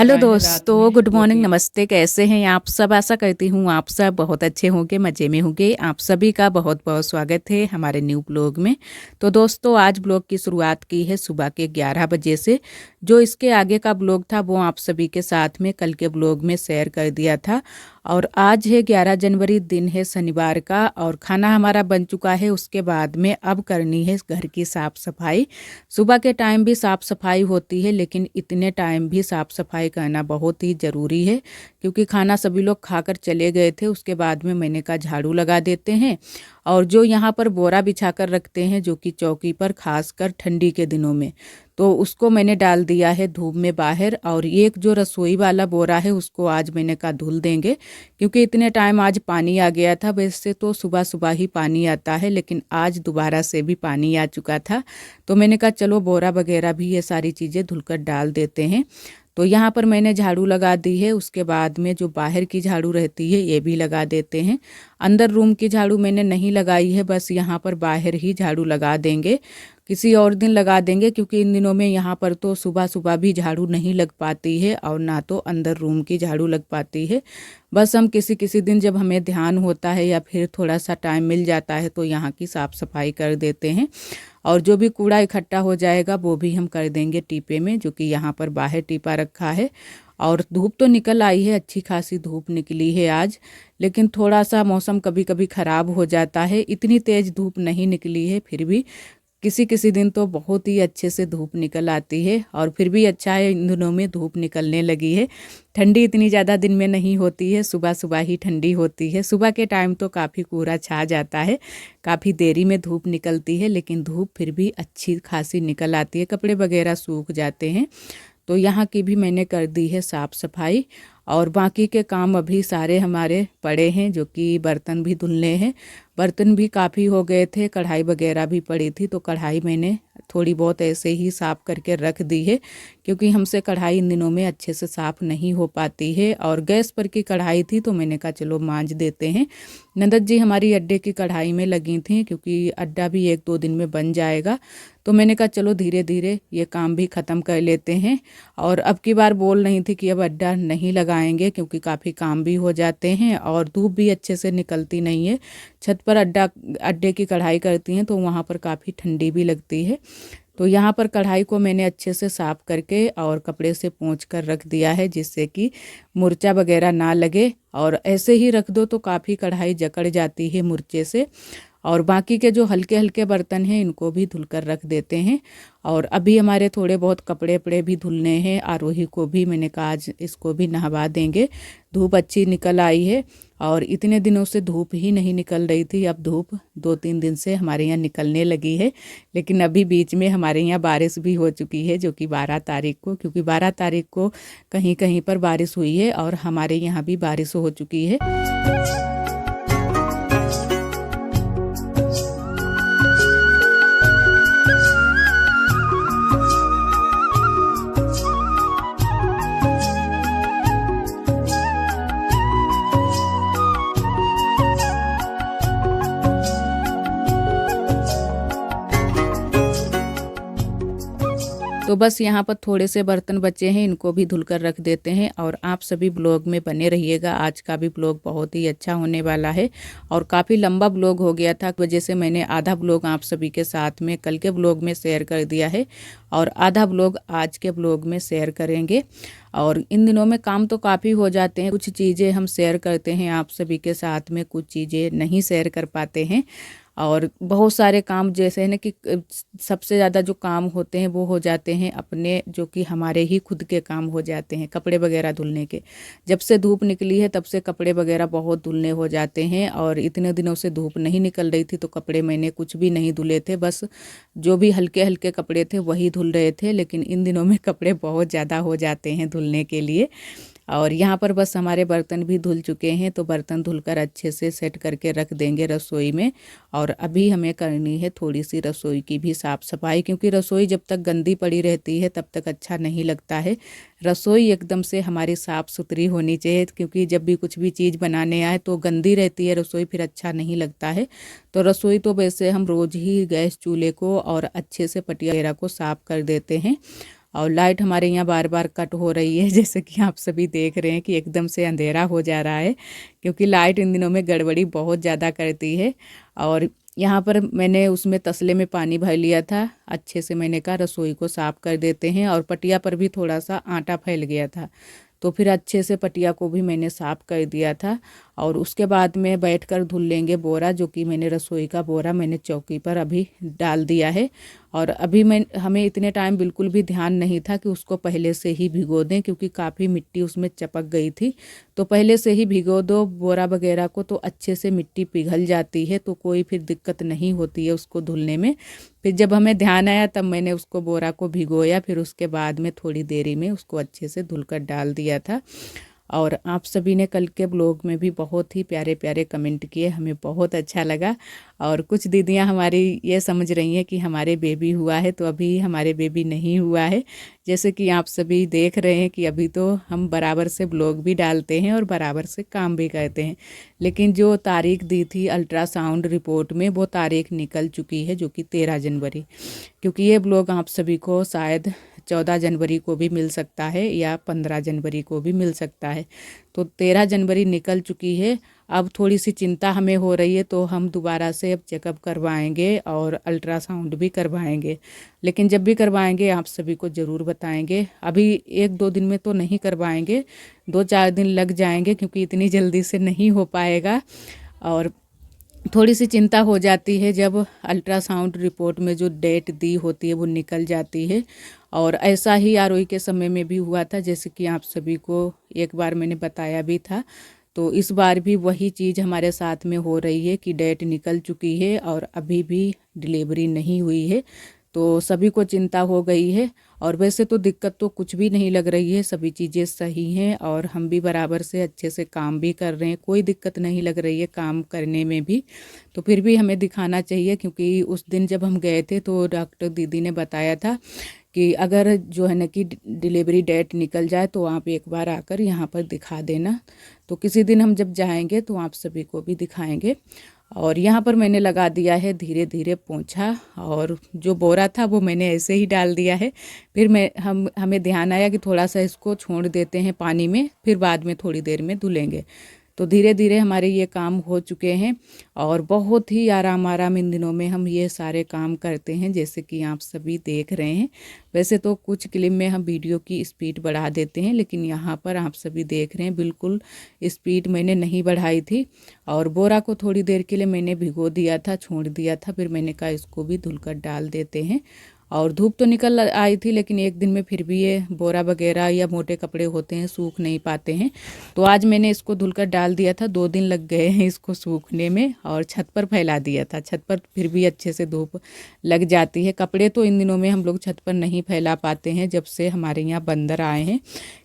Hello लगाए हैं रात दोस्तों, में गुड दो मॉर्निंग, तीन। नमस्ते। कैसे हैं आप सब? आशा करती हूँ आप सब बहुत अच्छे होंगे, मज़े में होंगे। आप सभी का बहुत बहुत स्वागत है हमारे न्यू ब्लॉग में। तो दोस्तों, आज ब्लॉग की शुरुआत की है सुबह के 11 बजे से। जो इसके आगे का ब्लॉग था वो आप सभी के साथ में कल के ब्लॉग में शेयर कर दिया था। और आज है 11 जनवरी, दिन है शनिवार का, और खाना हमारा बन चुका है। उसके बाद में अब करनी है घर की साफ़ सफाई। सुबह के टाइम भी साफ़ सफाई होती है, लेकिन इतने टाइम भी साफ़ सफाई करना बहुत ही ज़रूरी है, क्योंकि खाना सभी लोग खाकर चले गए थे। उसके बाद में मैंने कहा झाड़ू लगा देते हैं। और जो यहाँ पर बोरा बिछाकर रखते हैं, जो कि चौकी पर, खासकर ठंडी के दिनों में, तो उसको मैंने डाल दिया है धूप में बाहर। और एक जो रसोई वाला बोरा है उसको आज मैंने कहा धुल देंगे, क्योंकि इतने टाइम आज पानी आ गया था। वैसे तो सुबह सुबह ही पानी आता है, लेकिन आज दोबारा से भी पानी आ चुका था। तो मैंने कहा चलो बोरा वगैरह भी ये सारी चीज़ें धुलकर डाल देते हैं। तो यहाँ पर मैंने झाड़ू लगा दी है। उसके बाद में जो बाहर की झाड़ू रहती है ये भी लगा देते हैं। अंदर रूम की झाड़ू मैंने नहीं लगाई है, बस यहाँ पर बाहर ही झाड़ू लगा देंगे। किसी और दिन लगा देंगे, क्योंकि इन दिनों में यहाँ पर तो सुबह सुबह भी झाड़ू नहीं लग पाती है, और ना तो अंदर रूम की झाड़ू लग पाती है। बस हम किसी किसी दिन जब हमें ध्यान होता है या फिर थोड़ा सा टाइम मिल जाता है तो यहाँ की साफ़ सफाई कर देते हैं। और जो भी कूड़ा इकट्ठा हो जाएगा वो भी हम कर देंगे टीपे में, जो कि यहाँ पर बाहर टीपा रखा है। और धूप तो निकल आई है, अच्छी खासी धूप निकली है आज। लेकिन थोड़ा सा मौसम कभी कभी ख़राब हो जाता है। इतनी तेज़ धूप नहीं निकली है, फिर भी किसी किसी दिन तो बहुत ही अच्छे से धूप निकल आती है। और फिर भी अच्छा है, इन दिनों में धूप निकलने लगी है। ठंडी इतनी ज़्यादा दिन में नहीं होती है, सुबह सुबह ही ठंडी होती है। सुबह के टाइम तो काफ़ी कोहरा छा जाता है, काफ़ी देरी में धूप निकलती है, लेकिन धूप फिर भी अच्छी खासी निकल आती है, कपड़े वगैरह सूख जाते हैं। तो यहाँ की भी मैंने कर दी है साफ़ सफाई। और बाकी के काम अभी सारे हमारे पड़े हैं, जो कि बर्तन भी धुलने हैं। बर्तन भी काफ़ी हो गए थे, कढ़ाई वगैरह भी पड़ी थी, तो कढ़ाई मैंने थोड़ी बहुत ऐसे ही साफ़ करके रख दी है, क्योंकि हमसे कढ़ाई इन दिनों में अच्छे से साफ़ नहीं हो पाती है। और गैस पर की कढ़ाई थी तो मैंने कहा चलो मांज देते हैं। नंदत जी हमारी अड्डे की कढ़ाई में लगी थी, क्योंकि अड्डा भी 1-2 दिन में बन जाएगा। तो मैंने कहा चलो धीरे धीरे ये काम भी ख़त्म कर लेते हैं। और अब की बार बोल रही थी कि अब अड्डा नहीं लगाएंगे, क्योंकि काफ़ी काम भी हो जाते हैं और धूप भी अच्छे से निकलती नहीं है। छत पर अड्डे की कढ़ाई करती हैं तो वहाँ पर काफ़ी ठंडी भी लगती है। तो यहाँ पर कढ़ाई को मैंने अच्छे से साफ़ करके और कपड़े से पोंछ कर रख दिया है, जिससे कि मुर्चा वगैरह ना लगे। और ऐसे ही रख दो तो काफ़ी कढ़ाई जकड़ जाती है मुर्चे से। और बाकी के जो हल्के हल्के बर्तन हैं इनको भी धुलकर रख देते हैं। और अभी हमारे थोड़े बहुत कपड़े वपड़े भी धुलने हैं। आरोही को भी मैंने कहा आज इसको भी नहवा देंगे। धूप अच्छी निकल आई है, और इतने दिनों से धूप ही नहीं निकल रही थी। अब धूप 2-3 दिन से हमारे यहाँ निकलने लगी है। लेकिन अभी बीच में हमारे यहाँ बारिश भी हो चुकी है, जो कि 12 तारीख को, क्योंकि 12 तारीख को कहीं कहीं पर बारिश हुई है, और हमारे यहाँ भी बारिश हो चुकी है। तो बस यहाँ पर थोड़े से बर्तन बचे हैं, इनको भी धुलकर रख देते हैं। और आप सभी ब्लॉग में बने रहिएगा, आज का भी ब्लॉग बहुत ही अच्छा होने वाला है। और काफ़ी लंबा ब्लॉग हो गया था, वजह से मैंने आधा ब्लॉग आप सभी के साथ में कल के ब्लॉग में शेयर कर दिया है, और आधा ब्लॉग आज के ब्लॉग में शेयर करेंगे। और इन दिनों में काम तो काफ़ी हो जाते हैं, कुछ चीज़ें हम शेयर करते हैं आप सभी के साथ में, कुछ चीज़ें नहीं शेयर कर पाते हैं। और बहुत सारे काम जैसे है ना कि सबसे ज़्यादा जो काम होते हैं वो हो जाते हैं अपने, जो कि हमारे ही खुद के काम हो जाते हैं, कपड़े वगैरह धुलने के। जब से धूप निकली है तब से कपड़े वगैरह बहुत धुलने हो जाते हैं। और इतने दिनों से धूप नहीं निकल रही थी तो कपड़े मैंने कुछ भी नहीं धुले थे, बस जो भी हल्के हल्के कपड़े थे वही धुल रहे थे। लेकिन इन दिनों में कपड़े बहुत ज़्यादा हो जाते हैं धुलने के लिए। और यहाँ पर बस हमारे बर्तन भी धुल चुके हैं, तो बर्तन धुलकर अच्छे से सेट करके रख देंगे रसोई में। और अभी हमें करनी है थोड़ी सी रसोई की भी साफ़ सफाई, क्योंकि रसोई जब तक गंदी पड़ी रहती है तब तक अच्छा नहीं लगता है। रसोई एकदम से हमारी साफ़ सुथरी होनी चाहिए, क्योंकि जब भी कुछ भी चीज़ बनाने आए तो गंदी रहती है रसोई, फिर अच्छा नहीं लगता है। तो रसोई तो वैसे हम रोज़ ही गैस चूल्हे को और अच्छे से पटिया वगैरह को साफ़ कर देते हैं। और लाइट हमारे यहाँ बार बार कट हो रही है, जैसे कि आप सभी देख रहे हैं कि एकदम से अंधेरा हो जा रहा है, क्योंकि लाइट इन दिनों में गड़बड़ी बहुत ज़्यादा करती है। और यहाँ पर मैंने उसमें तसले में पानी भर लिया था, अच्छे से मैंने कहा रसोई को साफ़ कर देते हैं। और पटिया पर भी थोड़ा सा आटा फैल गया था, तो फिर अच्छे से पटिया को भी मैंने साफ़ कर दिया था। और उसके बाद में बैठकर धुल लेंगे बोरा, जो कि मैंने रसोई का बोरा मैंने चौकी पर अभी डाल दिया है। और अभी हमें इतने टाइम बिल्कुल भी ध्यान नहीं था कि उसको पहले से ही भिगो दें, क्योंकि काफ़ी मिट्टी उसमें चपक गई थी। तो पहले से ही भिगो दो बोरा वगैरह को, तो अच्छे से मिट्टी पिघल जाती है, तो कोई फिर दिक्कत नहीं होती है उसको धुलने में। फिर जब हमें ध्यान आया तब मैंने उसको बोरा को भिगोया, फिर उसके बाद में थोड़ी देरी में उसको अच्छे से धुलकर डाल दिया था। और आप सभी ने कल के ब्लॉग में भी बहुत ही प्यारे प्यारे कमेंट किए, हमें बहुत अच्छा लगा। और कुछ दीदियां हमारी ये समझ रही हैं कि हमारे बेबी हुआ है, तो अभी हमारे बेबी नहीं हुआ है। जैसे कि आप सभी देख रहे हैं कि अभी तो हम बराबर से ब्लॉग भी डालते हैं और बराबर से काम भी करते हैं, लेकिन जो तारीख दी थी अल्ट्रासाउंड रिपोर्ट में, वो तारीख निकल चुकी है, जो कि 13 जनवरी। क्योंकि ये ब्लॉग आप सभी को शायद 14 जनवरी को भी मिल सकता है या 15 जनवरी को भी मिल सकता है। तो 13 जनवरी निकल चुकी है। अब थोड़ी सी चिंता हमें हो रही है, तो हम दोबारा से अब चेकअप करवाएंगे और अल्ट्रासाउंड भी करवाएंगे। लेकिन जब भी करवाएंगे आप सभी को ज़रूर बताएंगे। अभी 1-2 दिन में तो नहीं करवाएंगे, 2-4 दिन लग जाएंगे, क्योंकि इतनी जल्दी से नहीं हो पाएगा। और थोड़ी सी चिंता हो जाती है जब अल्ट्रासाउंड रिपोर्ट में जो डेट दी होती है वो निकल जाती है। और ऐसा ही आरोही के समय में भी हुआ था, जैसे कि आप सभी को एक बार मैंने बताया भी था। तो इस बार भी वही चीज़ हमारे साथ में हो रही है कि डेट निकल चुकी है और अभी भी डिलीवरी नहीं हुई है। तो सभी को चिंता हो गई है। और वैसे तो दिक्कत तो कुछ भी नहीं लग रही है, सभी चीज़ें सही हैं और हम भी बराबर से अच्छे से काम भी कर रहे हैं, कोई दिक्कत नहीं लग रही है काम करने में भी। तो फिर भी हमें दिखाना चाहिए, क्योंकि उस दिन जब हम गए थे तो डॉक्टर दीदी ने बताया था कि अगर जो है ना कि डिलीवरी डेट निकल जाए तो आप एक बार आकर यहाँ पर दिखा देना। तो किसी दिन हम जब जाएंगे तो आप सभी को भी दिखाएंगे। और यहाँ पर मैंने लगा दिया है धीरे धीरे पोंछा, और जो बोरा था वो मैंने ऐसे ही डाल दिया है। फिर हमें ध्यान आया कि थोड़ा सा इसको छोड़ देते हैं पानी में, फिर बाद में थोड़ी देर में धुलेंगे। तो धीरे धीरे हमारे ये काम हो चुके हैं और बहुत ही आराम आराम इन दिनों में हम ये सारे काम करते हैं, जैसे कि आप सभी देख रहे हैं। वैसे तो कुछ क्लिप में हम वीडियो की स्पीड बढ़ा देते हैं, लेकिन यहाँ पर आप सभी देख रहे हैं बिल्कुल स्पीड मैंने नहीं बढ़ाई थी। और बोरा को थोड़ी देर के लिए मैंने भिगो दिया था, छोड़ दिया था, फिर मैंने कहा इसको भी धुलकर डाल देते हैं। और धूप तो निकल आई थी, लेकिन एक दिन में फिर भी ये बोरा वगैरह या मोटे कपड़े होते हैं सूख नहीं पाते हैं। तो आज मैंने इसको धुलकर डाल दिया था, 2 दिन लग गए हैं इसको सूखने में, और छत पर फैला दिया था। छत पर फिर भी अच्छे से धूप लग जाती है। कपड़े तो इन दिनों में हम लोग छत पर नहीं फैला पाते हैं, जब से हमारे यहाँ बंदर आए हैं,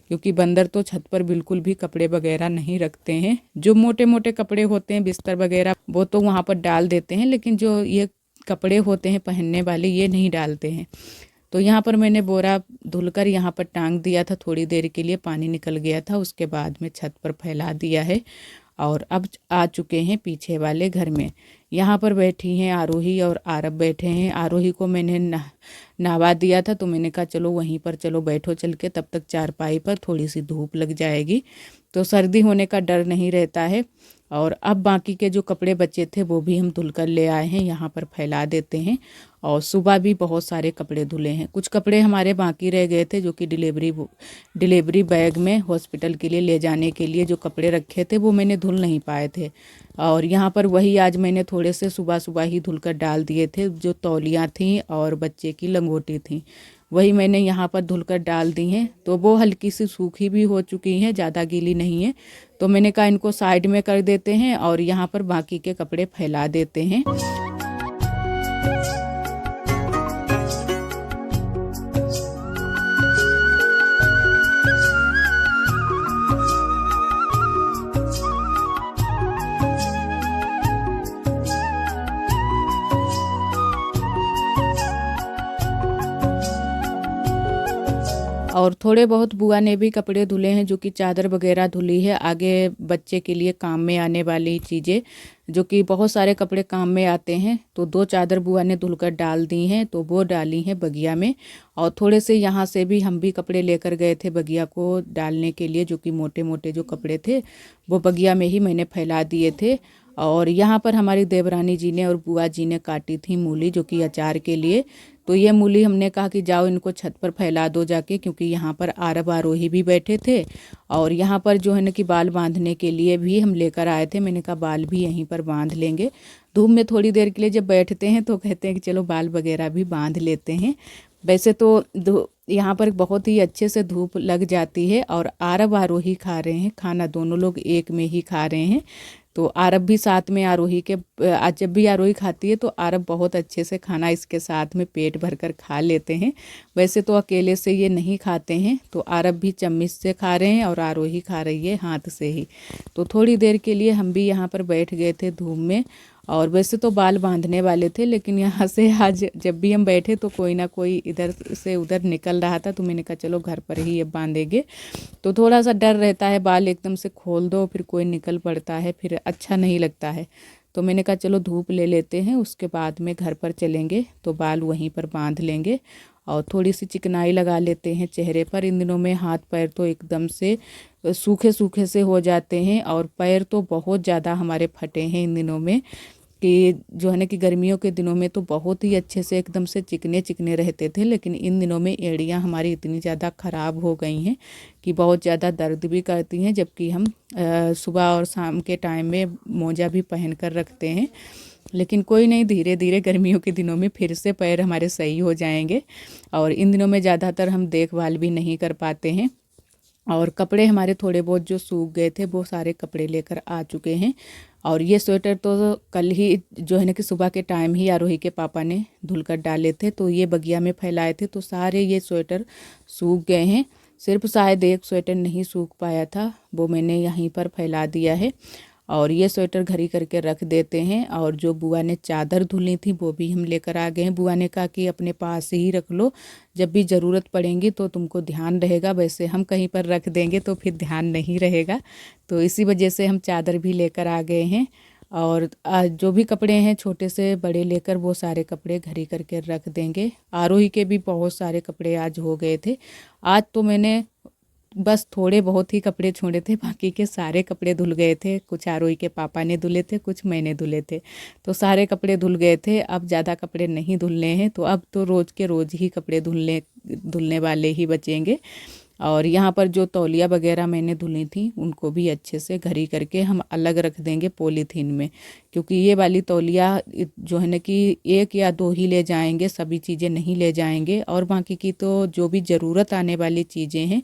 क्योंकि बंदर तो छत पर बिल्कुल भी कपड़े वगैरह नहीं रखते हैं। जो मोटे मोटे कपड़े होते हैं बिस्तर वगैरह वो तो वहाँ पर डाल देते हैं, लेकिन जो ये कपड़े होते हैं पहनने वाले ये नहीं डालते हैं। तो यहाँ पर मैंने बोरा धुलकर यहाँ पर टांग दिया था, थोड़ी देर के लिए पानी निकल गया था, उसके बाद में छत पर फैला दिया है। और अब आ चुके हैं पीछे वाले घर में। यहाँ पर बैठी हैं आरोही और आरब बैठे हैं। आरोही को मैंने नहवा दिया था, तो मैंने कहा चलो वहीं पर चलो बैठो चल के, तब तक चारपाई पर थोड़ी सी धूप लग जाएगी तो सर्दी होने का डर नहीं रहता है। और अब बाकी के जो कपड़े बचे थे वो भी हम धुल कर ले आए हैं, यहाँ पर फैला देते हैं। और सुबह भी बहुत सारे कपड़े धुले हैं। कुछ कपड़े हमारे बाकी रह गए थे, जो कि डिलीवरी बैग में हॉस्पिटल के लिए ले जाने के लिए जो कपड़े रखे थे वो मैंने धुल नहीं पाए थे। और यहाँ पर वही आज मैंने थोड़े से सुबह सुबह ही धुलकर डाल दिए थे। जो तौलियाँ थीं और बच्चे की लंगोटी थी वही मैंने यहाँ पर धुलकर डाल दी हैं। तो वो हल्की सी सूखी भी हो चुकी हैं, ज़्यादा गीली नहीं है। तो मैंने कहा इनको साइड में कर देते हैं और यहाँ पर बाकी के कपड़े फैला देते हैं। और थोड़े बहुत बुआ ने भी कपड़े धुले हैं, जो कि चादर वगैरह धुली है, आगे बच्चे के लिए काम में आने वाली चीज़ें, जो कि बहुत सारे कपड़े काम में आते हैं। तो 2 चादर बुआ ने धुलकर डाल दी हैं, तो वो डाली हैं बगिया में। और थोड़े से यहाँ से भी हम भी कपड़े लेकर गए थे बगिया को डालने के लिए, जो कि मोटे मोटे जो कपड़े थे वो बगिया में ही मैंने फैला दिए थे। और यहाँ पर हमारी देवरानी जी ने और बुआ जी ने काटी थी मूली, जो कि अचार के लिए। तो ये मूली हमने कहा कि जाओ इनको छत पर फैला दो जाके, क्योंकि यहाँ पर आरब आरोही भी बैठे थे। और यहाँ पर जो है ना कि बाल बांधने के लिए भी हम लेकर आए थे। मैंने कहा बाल भी यहीं पर बांध लेंगे। धूप में थोड़ी देर के लिए जब बैठते हैं तो कहते हैं कि चलो बाल वगैरह भी बांध लेते हैं। वैसे तो यहाँ पर बहुत ही अच्छे से धूप लग जाती है। और आरब आरोही खा रहे हैं खाना, दोनों लोग एक में ही खा रहे हैं। तो आरब भी साथ में आरोही के, आज जब भी आरोही खाती है तो आरब बहुत अच्छे से खाना इसके साथ में पेट भर कर खा लेते हैं। वैसे तो अकेले से ये नहीं खाते हैं, तो आरब भी चम्मच से खा रहे हैं और आरोही खा रही है हाथ से ही। तो थोड़ी देर के लिए हम भी यहाँ पर बैठ गए थे धूप में। और वैसे तो बाल बांधने वाले थे, लेकिन यहाँ से आज जब भी हम बैठे तो कोई ना कोई इधर से उधर निकल रहा था, तो मैंने कहा चलो घर पर ही अब बांधेंगे। तो थोड़ा सा डर रहता है, बाल एकदम से खोल दो फिर कोई निकल पड़ता है, फिर अच्छा नहीं लगता है। तो मैंने कहा चलो धूप ले लेते हैं, उसके बाद में घर पर चलेंगे तो बाल वहीं पर बांध लेंगे। और थोड़ी सी चिकनाई लगा लेते हैं चेहरे पर। इन दिनों में हाथ पैर तो एकदम से सूखे सूखे से हो जाते हैं, और पैर तो बहुत ज़्यादा हमारे फटे हैं इन दिनों में, कि जो है ना कि गर्मियों के दिनों में तो बहुत ही अच्छे से एकदम से चिकने चिकने रहते थे, लेकिन इन दिनों में एड़ियाँ हमारी इतनी ज़्यादा ख़राब हो गई हैं कि बहुत ज़्यादा दर्द भी करती हैं। जबकि हम सुबह और शाम के टाइम में मोजा भी पहन कर रखते हैं, लेकिन कोई नहीं, धीरे धीरे गर्मियों के दिनों में फिर से पैर हमारे सही हो जाएंगे। और इन दिनों में ज़्यादातर हम देखभाल भी नहीं कर पाते हैं। और कपड़े हमारे थोड़े बहुत जो सूख गए थे वो सारे कपड़े लेकर आ चुके हैं। और ये स्वेटर तो कल ही जो है ना कि सुबह के टाइम ही आरोही के पापा ने धुलकर डाले थे, तो ये बगिया में फैलाए थे, तो सारे ये स्वेटर सूख गए हैं। सिर्फ शायद एक स्वेटर नहीं सूख पाया था, वो मैंने यहीं पर फैला दिया है। और ये स्वेटर घड़ी करके रख देते हैं। और जो बुआ ने चादर धुली थी वो भी हम लेकर आ गए हैं। बुआ ने कहा कि अपने पास ही रख लो, जब भी ज़रूरत पड़ेगी तो तुमको ध्यान रहेगा, वैसे हम कहीं पर रख देंगे तो फिर ध्यान नहीं रहेगा। तो इसी वजह से हम चादर भी लेकर आ गए हैं। और जो भी कपड़े हैं छोटे से बड़े लेकर वो सारे कपड़े घड़ी करके रख देंगे। आरोही के भी बहुत सारे कपड़े आज हो गए थे। आज तो मैंने बस थोड़े बहुत ही कपड़े छोड़े थे, बाकी के सारे कपड़े धुल गए थे। कुछ आरोही के पापा ने धुले थे, कुछ मैंने धुले थे, तो सारे कपड़े धुल गए थे। अब ज़्यादा कपड़े नहीं धुलने हैं, तो अब तो रोज़ के रोज़ ही कपड़े धुलने वाले ही बचेंगे। और यहाँ पर जो तौलिया वगैरह मैंने धुली थी उनको भी अच्छे से घड़ी करके हम अलग रख देंगे पॉलीथीन में, क्योंकि ये वाली तौलिया जो है ना कि 1 या 2 ही ले जाएंगे, सभी चीज़ें नहीं ले जाएंगे। और बाकी की तो जो भी ज़रूरत आने वाली चीज़ें हैं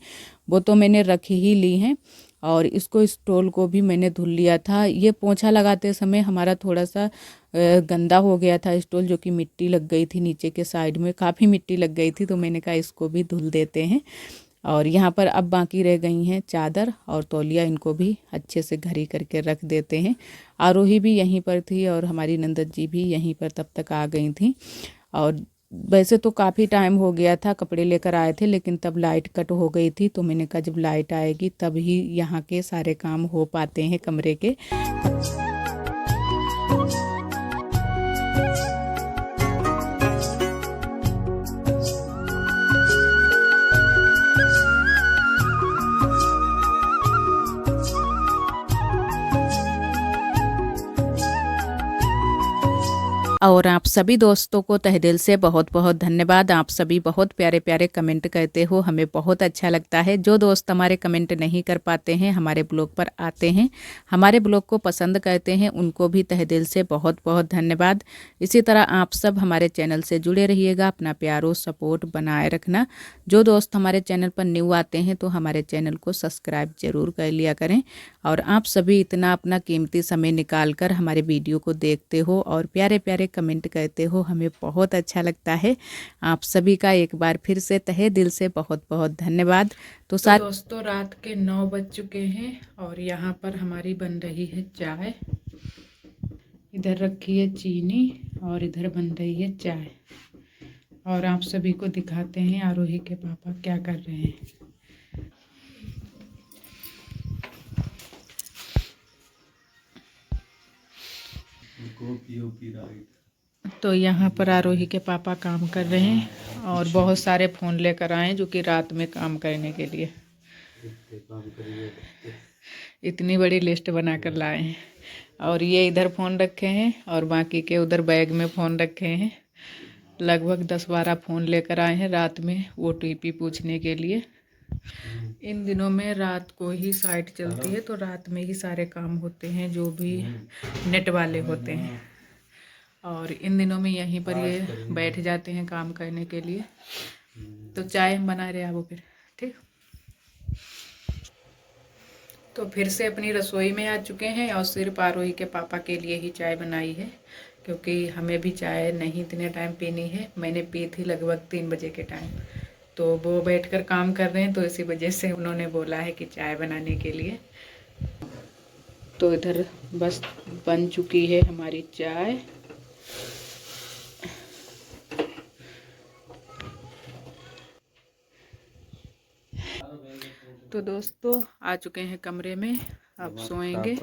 वो तो मैंने रख ही ली हैं। और इसको स्टॉल को भी मैंने धुल लिया था। ये पोंछा लगाते समय हमारा थोड़ा सा गंदा हो गया था स्टॉल, जो कि मिट्टी लग गई थी नीचे के साइड में, काफ़ी मिट्टी लग गई थी, तो मैंने कहा इसको भी धुल देते हैं। और यहाँ पर अब बाकी रह गई हैं चादर और तौलिया, इनको भी अच्छे से घड़ी करके रख देते हैं। आरोही भी यहीं पर थी और हमारी नंदत जी भी यहीं पर तब तक आ गई थी। और वैसे तो काफ़ी टाइम हो गया था, कपड़े लेकर आए थे, लेकिन तब लाइट कट हो गई थी, तो मैंने कहा जब लाइट आएगी तब ही यहाँ के सारे काम हो पाते हैं कमरे के। और आप सभी दोस्तों को तहे दिल से बहुत बहुत धन्यवाद। आप सभी बहुत प्यारे प्यारे कमेंट करते हो, हमें बहुत अच्छा लगता है। जो दोस्त हमारे कमेंट नहीं कर पाते हैं, हमारे ब्लॉग पर आते हैं, हमारे ब्लॉग को पसंद करते हैं, उनको भी तहे दिल से बहुत बहुत धन्यवाद। इसी तरह आप सब हमारे चैनल से जुड़े रहिएगा, अपना प्यार और सपोर्ट बनाए रखना। जो दोस्त हमारे चैनल पर न्यू आते हैं तो हमारे चैनल को सब्सक्राइब जरूर कर लिया करें। और आप सभी इतना अपना कीमती समय निकाल कर हमारे वीडियो को देखते हो और प्यारे प्यारे कमेंट करते हो, हमें बहुत अच्छा लगता है। आप सभी का एक बार फिर से तहे दिल से बहुत बहुत धन्यवाद। तो दोस्तों रात के 9 बज चुके हैं और यहाँ पर हमारी बन रही है चाय। इधर रखी है चीनी और इधर बन रही है चाय। और आप सभी को दिखाते हैं आरोही के पापा क्या कर रहे हैं। तो यहाँ पर आरोही के पापा काम कर रहे हैं और बहुत सारे फ़ोन लेकर आए जो कि रात में काम करने के लिए इतनी बड़ी लिस्ट बना कर लाए हैं। और ये इधर फ़ोन रखे हैं और बाकी के उधर बैग में फ़ोन रखे हैं। लगभग 10-12 फ़ोन लेकर आए हैं रात में OTP पूछने के लिए। इन दिनों में रात को ही साइट चलती है तो रात में ही सारे काम होते हैं जो भी नेट वाले होते हैं। और इन दिनों में यहीं पर ये बैठ जाते हैं काम करने के लिए। तो चाय हम बना रहे हैं वो फिर ठीक। तो फिर से अपनी रसोई में आ चुके हैं और सिर्फ आरोही के पापा के लिए ही चाय बनाई है क्योंकि हमें भी चाय नहीं इतने टाइम पीनी है। मैंने पी थी लगभग 3 बजे के टाइम। तो वो बैठकर काम कर रहे हैं तो इसी वजह से उन्होंने बोला है कि चाय बनाने के लिए। तो इधर बस बन चुकी है हमारी चाय। तो दोस्तों आ चुके हैं कमरे में, अब सोएंगे।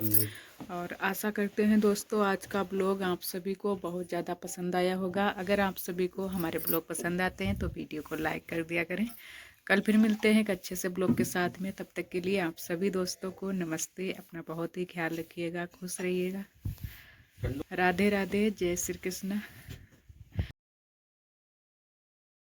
और आशा करते हैं दोस्तों आज का ब्लॉग आप सभी को बहुत ज़्यादा पसंद आया होगा। अगर आप सभी को हमारे ब्लॉग पसंद आते हैं तो वीडियो को लाइक कर दिया करें। कल फिर मिलते हैं एक अच्छे से ब्लॉग के साथ में। तब तक के लिए आप सभी दोस्तों को नमस्ते। अपना बहुत ही ख्याल रखिएगा, खुश रहिएगा। राधे राधे, जय श्री कृष्ण।